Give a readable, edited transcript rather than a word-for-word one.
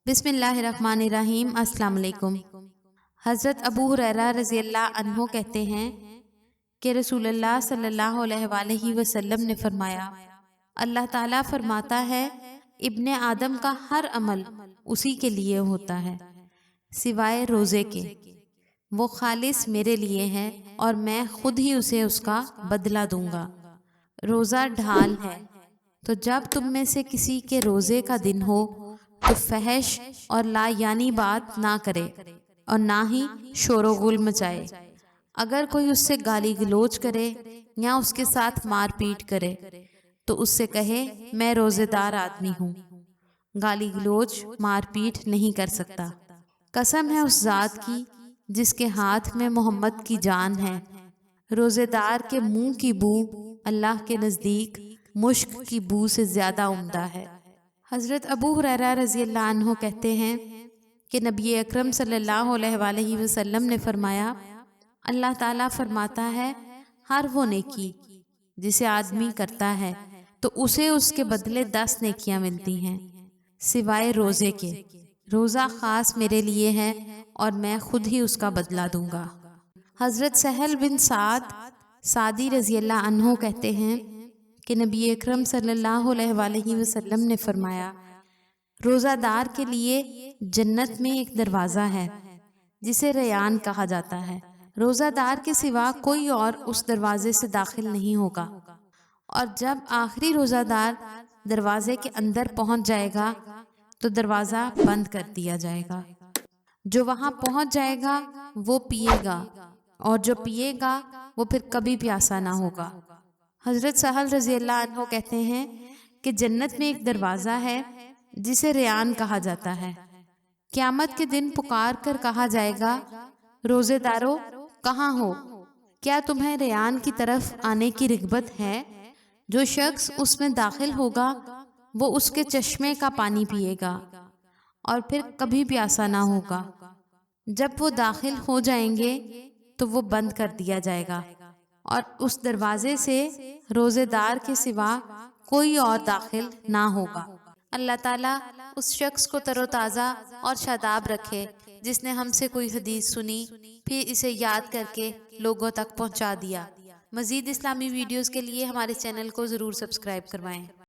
بسم اللہ الرحمن الرحیم۔ السلام علیکم۔ حضرت ابو ہریرہ رضی اللہ عنہ کہتے ہیں کہ رسول اللہ صلی اللہ علیہ وآلہ وسلم نے فرمایا، اللہ تعالیٰ فرماتا ہے ابن آدم کا ہر عمل اسی کے لیے ہوتا ہے سوائے روزے کے، وہ خالص میرے لیے ہے اور میں خود ہی اسے اس کا بدلہ دوں گا۔ روزہ ڈھال ہے، تو جب تم میں سے کسی کے روزے کا دن ہو تو فحش اور لا یعنی بات نہ کرے اور نہ ہی شور و غل مچائے۔ اگر کوئی اس سے گالی گلوچ کرے یا اس کے ساتھ مار پیٹ کرے تو اس سے کہے میں روزے دار آدمی ہوں، گالی گلوچ مار پیٹ نہیں کر سکتا۔ قسم ہے اس ذات کی جس کے ہاتھ میں محمد کی جان ہے، روزے دار کے منہ کی بو اللہ کے نزدیک مشک کی بو سے زیادہ عمدہ ہے۔ حضرت ابو ہریرہ رضی اللہ عنہ کہتے ہیں کہ نبی اکرم صلی اللہ علیہ وآلہ وسلم نے فرمایا، اللہ تعالیٰ فرماتا ہے ہر وہ نیکی جسے آدمی کرتا ہے تو اسے اس کے بدلے 10 نیکیاں ملتی ہیں سوائے روزے کے، روزہ خاص میرے لیے ہے اور میں خود ہی اس کا بدلہ دوں گا۔ حضرت سہل بن سعد سعدی رضی اللہ عنہ کہتے ہیں کہ نبی اکرم صلی اللہ علیہ وآلہ وسلم نے فرمایا، روزہ دار کے لیے جنت میں ایک دروازہ ہے جسے ریان کہا جاتا ہے، روزہ دار کے سوا کوئی اور اس دروازے سے داخل نہیں ہوگا، اور جب آخری روزہ دار دروازے کے اندر پہنچ جائے گا تو دروازہ بند کر دیا جائے گا۔ جو وہاں پہنچ جائے گا وہ پیے گا، اور جو پیے گا وہ پھر کبھی پیاسا نہ ہوگا۔ حضرت سہل رضی اللہ عنہ کہتے ہیں کہ جنت میں ایک دروازہ ہے جسے ریان کہا جاتا ہے، قیامت کے دن پکار کر کہا جائے گا، روزے دارو کہاں ہو؟ کیا تمہیں ریان کی طرف آنے کی رغبت ہے؟ جو شخص اس میں داخل ہوگا وہ اس کے چشمے کا پانی پیے گا اور پھر کبھی پیاسا نہ ہوگا۔ جب وہ داخل ہو جائیں گے تو وہ بند کر دیا جائے گا اور اس دروازے سے روزے دار کے سوا کوئی اور داخل نہ ہوگا۔ اللہ تعالیٰ اس شخص کو تر و تازہ اور شاداب رکھے جس نے ہم سے کوئی حدیث سنی پھر اسے یاد کر کے لوگوں تک پہنچا دیا۔ مزید اسلامی ویڈیوز کے لیے ہمارے چینل کو ضرور سبسکرائب کروائیں۔